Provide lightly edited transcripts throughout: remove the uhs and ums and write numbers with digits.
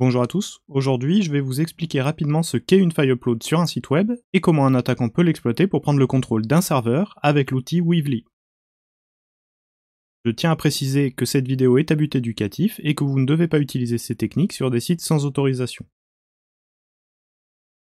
Bonjour à tous, aujourd'hui je vais vous expliquer rapidement ce qu'est une faille upload sur un site web et comment un attaquant peut l'exploiter pour prendre le contrôle d'un serveur avec l'outil Weavly. Je tiens à préciser que cette vidéo est à but éducatif et que vous ne devez pas utiliser ces techniques sur des sites sans autorisation.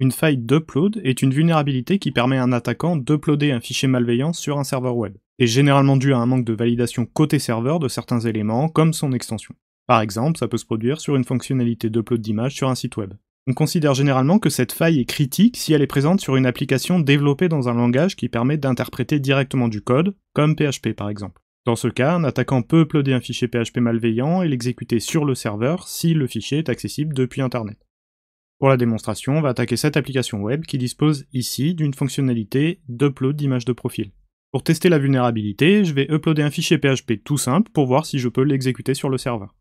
Une faille d'upload est une vulnérabilité qui permet à un attaquant d'uploader un fichier malveillant sur un serveur web. C'est généralement dû à un manque de validation côté serveur de certains éléments comme son extension. Par exemple, ça peut se produire sur une fonctionnalité d'upload d'image sur un site web. On considère généralement que cette faille est critique si elle est présente sur une application développée dans un langage qui permet d'interpréter directement du code, comme PHP par exemple. Dans ce cas, un attaquant peut uploader un fichier PHP malveillant et l'exécuter sur le serveur si le fichier est accessible depuis Internet. Pour la démonstration, on va attaquer cette application web qui dispose ici d'une fonctionnalité d'upload d'image de profil. Pour tester la vulnérabilité, je vais uploader un fichier PHP tout simple pour voir si je peux l'exécuter sur le serveur.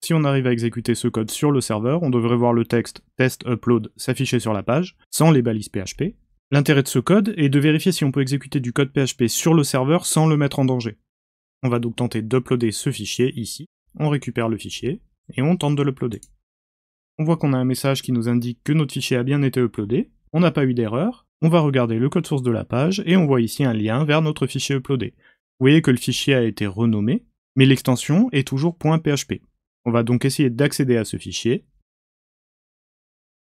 Si on arrive à exécuter ce code sur le serveur, on devrait voir le texte test upload s'afficher sur la page, sans les balises PHP. L'intérêt de ce code est de vérifier si on peut exécuter du code PHP sur le serveur sans le mettre en danger. On va donc tenter d'uploader ce fichier ici, on récupère le fichier, et on tente de l'uploader. On voit qu'on a un message qui nous indique que notre fichier a bien été uploadé, on n'a pas eu d'erreur, on va regarder le code source de la page, et on voit ici un lien vers notre fichier uploadé. Vous voyez que le fichier a été renommé, mais l'extension est toujours .php. On va donc essayer d'accéder à ce fichier,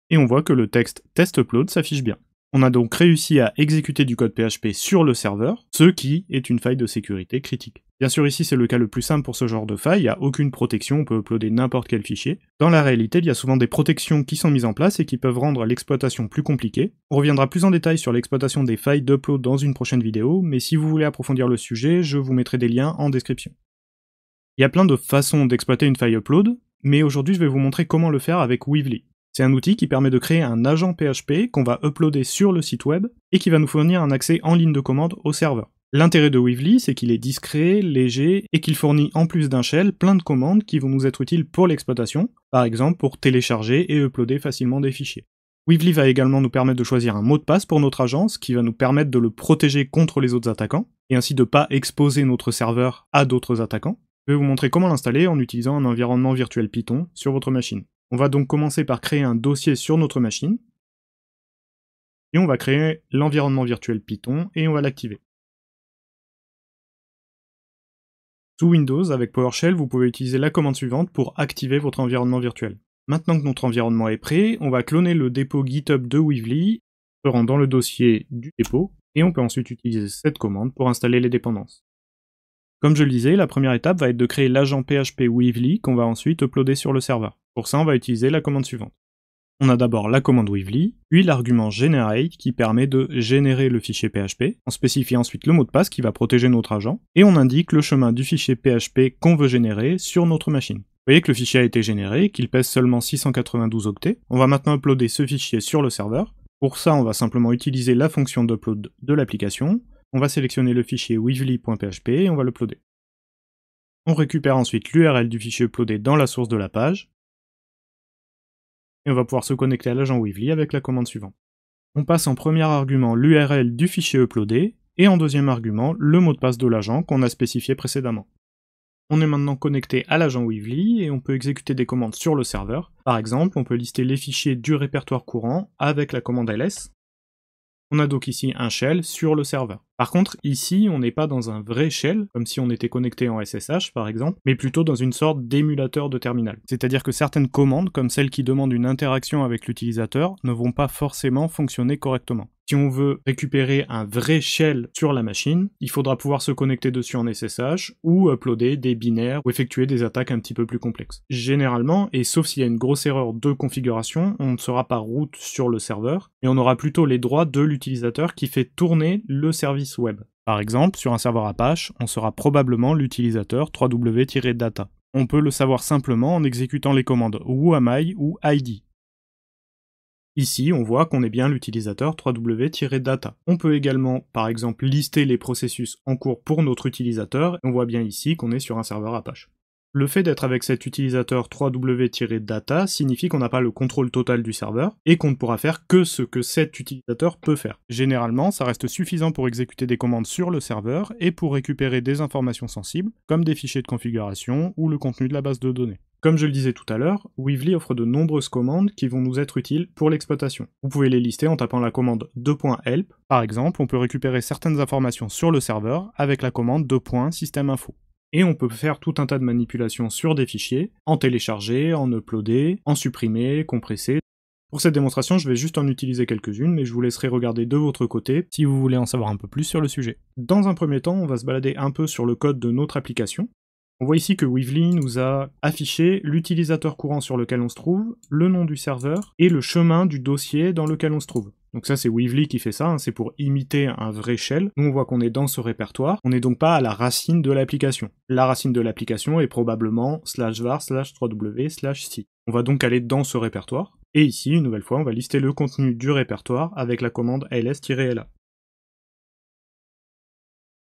et on voit que le texte test upload s'affiche bien. On a donc réussi à exécuter du code PHP sur le serveur, ce qui est une faille de sécurité critique. Bien sûr ici c'est le cas le plus simple pour ce genre de faille, il n'y a aucune protection, on peut uploader n'importe quel fichier. Dans la réalité, il y a souvent des protections qui sont mises en place et qui peuvent rendre l'exploitation plus compliquée. On reviendra plus en détail sur l'exploitation des failles d'upload dans une prochaine vidéo, mais si vous voulez approfondir le sujet, je vous mettrai des liens en description. Il y a plein de façons d'exploiter une faille upload, mais aujourd'hui je vais vous montrer comment le faire avec Weavly. C'est un outil qui permet de créer un agent PHP qu'on va uploader sur le site web et qui va nous fournir un accès en ligne de commande au serveur. L'intérêt de Weavly, c'est qu'il est discret, léger et qu'il fournit en plus d'un shell plein de commandes qui vont nous être utiles pour l'exploitation, par exemple pour télécharger et uploader facilement des fichiers. Weavly va également nous permettre de choisir un mot de passe pour notre agence qui va nous permettre de le protéger contre les autres attaquants et ainsi de ne pas exposer notre serveur à d'autres attaquants. Je vais vous montrer comment l'installer en utilisant un environnement virtuel Python sur votre machine. On va donc commencer par créer un dossier sur notre machine, et on va créer l'environnement virtuel Python, et on va l'activer. Sous Windows, avec PowerShell, vous pouvez utiliser la commande suivante pour activer votre environnement virtuel. Maintenant que notre environnement est prêt, on va cloner le dépôt GitHub de Weavly, se rend dans le dossier du dépôt, et on peut ensuite utiliser cette commande pour installer les dépendances. Comme je le disais, la première étape va être de créer l'agent PHP Weavly qu'on va ensuite uploader sur le serveur. Pour ça, on va utiliser la commande suivante. On a d'abord la commande Weavly, puis l'argument generate qui permet de générer le fichier PHP. On spécifie ensuite le mot de passe qui va protéger notre agent, et on indique le chemin du fichier PHP qu'on veut générer sur notre machine. Vous voyez que le fichier a été généré, qu'il pèse seulement 692 octets. On va maintenant uploader ce fichier sur le serveur. Pour ça, on va simplement utiliser la fonction d'upload de l'application. On va sélectionner le fichier weavly.php et on va l'uploader. On récupère ensuite l'URL du fichier uploadé dans la source de la page, et on va pouvoir se connecter à l'agent Weavly avec la commande suivante. On passe en premier argument l'URL du fichier uploadé, et en deuxième argument le mot de passe de l'agent qu'on a spécifié précédemment. On est maintenant connecté à l'agent Weavly, et on peut exécuter des commandes sur le serveur. Par exemple, on peut lister les fichiers du répertoire courant avec la commande ls. On a donc ici un shell sur le serveur. Par contre, ici, on n'est pas dans un vrai shell, comme si on était connecté en SSH par exemple, mais plutôt dans une sorte d'émulateur de terminal. C'est-à-dire que certaines commandes, comme celles qui demandent une interaction avec l'utilisateur, ne vont pas forcément fonctionner correctement. Si on veut récupérer un vrai shell sur la machine, il faudra pouvoir se connecter dessus en SSH, ou uploader des binaires, ou effectuer des attaques un petit peu plus complexes. Généralement, et sauf s'il y a une grosse erreur de configuration, on ne sera pas root sur le serveur, mais on aura plutôt les droits de l'utilisateur qui fait tourner le service web. Par exemple, sur un serveur Apache, on sera probablement l'utilisateur www-data. On peut le savoir simplement en exécutant les commandes whoami ou id. Ici, on voit qu'on est bien l'utilisateur www-data. On peut également, par exemple, lister les processus en cours pour notre utilisateur, et on voit bien ici qu'on est sur un serveur Apache. Le fait d'être avec cet utilisateur 3w-data signifie qu'on n'a pas le contrôle total du serveur, et qu'on ne pourra faire que ce que cet utilisateur peut faire. Généralement, ça reste suffisant pour exécuter des commandes sur le serveur, et pour récupérer des informations sensibles, comme des fichiers de configuration ou le contenu de la base de données. Comme je le disais tout à l'heure, Weavly offre de nombreuses commandes qui vont nous être utiles pour l'exploitation. Vous pouvez les lister en tapant la commande .help. Par exemple, on peut récupérer certaines informations sur le serveur avec la commande .systeminfo. Et on peut faire tout un tas de manipulations sur des fichiers, en télécharger, en uploader, en supprimer, compresser. Pour cette démonstration, je vais juste en utiliser quelques-unes, mais je vous laisserai regarder de votre côté si vous voulez en savoir un peu plus sur le sujet. Dans un premier temps, on va se balader un peu sur le code de notre application. On voit ici que Weavly nous a affiché l'utilisateur courant sur lequel on se trouve, le nom du serveur et le chemin du dossier dans lequel on se trouve. Donc ça c'est Weavly qui fait ça, hein, c'est pour imiter un vrai shell. Nous on voit qu'on est dans ce répertoire, on n'est donc pas à la racine de l'application. La racine de l'application est probablement /var/3w/c. On va donc aller dans ce répertoire, et ici, une nouvelle fois, on va lister le contenu du répertoire avec la commande ls-la.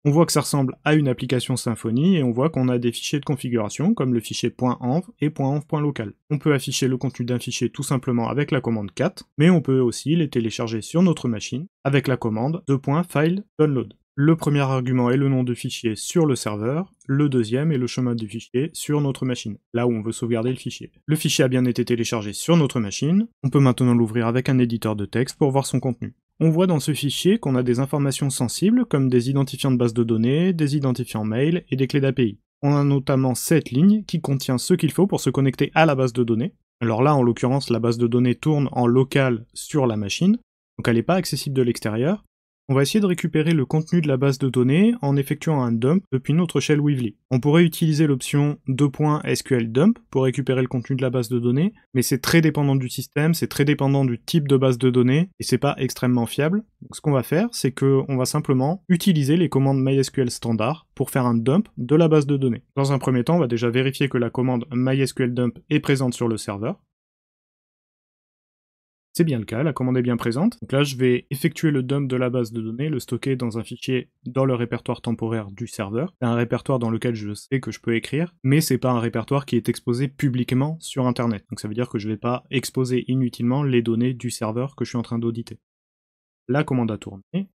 On voit que ça ressemble à une application Symfony et on voit qu'on a des fichiers de configuration comme le fichier .env et .env.local. On peut afficher le contenu d'un fichier tout simplement avec la commande cat, mais on peut aussi les télécharger sur notre machine avec la commande .filedownload. Le premier argument est le nom du fichier sur le serveur, le deuxième est le chemin du fichier sur notre machine, là où on veut sauvegarder le fichier. Le fichier a bien été téléchargé sur notre machine, on peut maintenant l'ouvrir avec un éditeur de texte pour voir son contenu. On voit dans ce fichier qu'on a des informations sensibles comme des identifiants de base de données, des identifiants mail et des clés d'API. On a notamment cette ligne qui contient ce qu'il faut pour se connecter à la base de données. Alors là, en l'occurrence, la base de données tourne en local sur la machine, donc elle n'est pas accessible de l'extérieur. On va essayer de récupérer le contenu de la base de données en effectuant un dump depuis notre shell Weavly. On pourrait utiliser l'option .sqldump pour récupérer le contenu de la base de données, mais c'est très dépendant du système, c'est très dépendant du type de base de données, et c'est pas extrêmement fiable. Donc ce qu'on va faire, c'est qu'on va simplement utiliser les commandes MySQL standard pour faire un dump de la base de données. Dans un premier temps, on va déjà vérifier que la commande MySQLDump est présente sur le serveur. C'est bien le cas, la commande est bien présente. Donc là, je vais effectuer le dump de la base de données, le stocker dans un fichier dans le répertoire temporaire du serveur. C'est un répertoire dans lequel je sais que je peux écrire, mais c'est pas un répertoire qui est exposé publiquement sur Internet. Donc ça veut dire que je vais pas exposer inutilement les données du serveur que je suis en train d'auditer. La commande a tourné.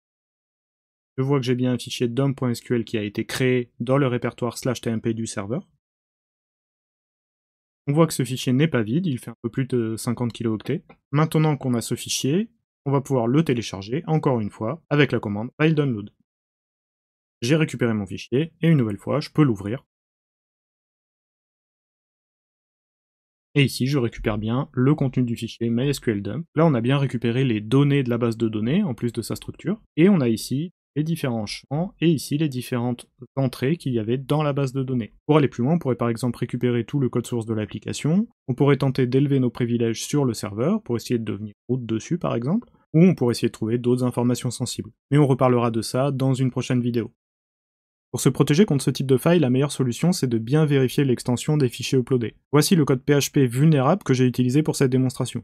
Je vois que j'ai bien un fichier dump.sql qui a été créé dans le répertoire /tmp du serveur. On voit que ce fichier n'est pas vide, il fait un peu plus de 50 kilooctets. Maintenant qu'on a ce fichier, on va pouvoir le télécharger, encore une fois, avec la commande filedownload. J'ai récupéré mon fichier, et une nouvelle fois, je peux l'ouvrir. Et ici, je récupère bien le contenu du fichier MySQLDump. Là, on a bien récupéré les données de la base de données, en plus de sa structure. Et on a ici les différents champs, et ici les différentes entrées qu'il y avait dans la base de données. Pour aller plus loin, on pourrait par exemple récupérer tout le code source de l'application, on pourrait tenter d'élever nos privilèges sur le serveur, pour essayer de devenir root dessus par exemple, ou on pourrait essayer de trouver d'autres informations sensibles. Mais on reparlera de ça dans une prochaine vidéo. Pour se protéger contre ce type de faille, la meilleure solution c'est de bien vérifier l'extension des fichiers uploadés. Voici le code PHP vulnérable que j'ai utilisé pour cette démonstration.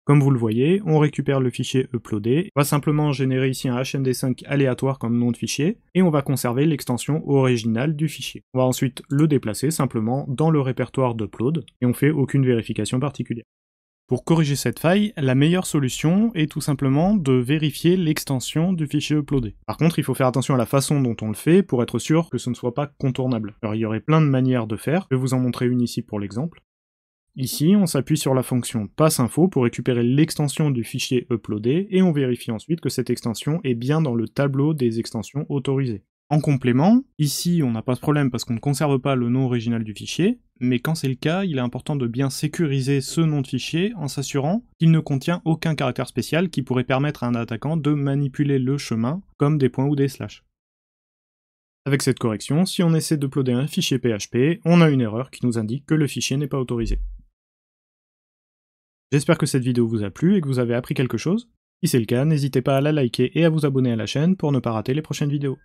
Comme vous le voyez, on récupère le fichier uploadé, on va simplement générer ici un HMD5 aléatoire comme nom de fichier, et on va conserver l'extension originale du fichier. On va ensuite le déplacer simplement dans le répertoire d'upload, et on fait aucune vérification particulière. Pour corriger cette faille, la meilleure solution est tout simplement de vérifier l'extension du fichier uploadé. Par contre, il faut faire attention à la façon dont on le fait pour être sûr que ce ne soit pas contournable. Alors il y aurait plein de manières de faire, je vais vous en montrer une ici pour l'exemple. Ici, on s'appuie sur la fonction passinfo pour récupérer l'extension du fichier uploadé et on vérifie ensuite que cette extension est bien dans le tableau des extensions autorisées. En complément, ici on n'a pas ce problème parce qu'on ne conserve pas le nom original du fichier, mais quand c'est le cas, il est important de bien sécuriser ce nom de fichier en s'assurant qu'il ne contient aucun caractère spécial qui pourrait permettre à un attaquant de manipuler le chemin, comme des points ou des slash. Avec cette correction, si on essaie d'uploader un fichier PHP, on a une erreur qui nous indique que le fichier n'est pas autorisé. J'espère que cette vidéo vous a plu et que vous avez appris quelque chose. Si c'est le cas, n'hésitez pas à la liker et à vous abonner à la chaîne pour ne pas rater les prochaines vidéos.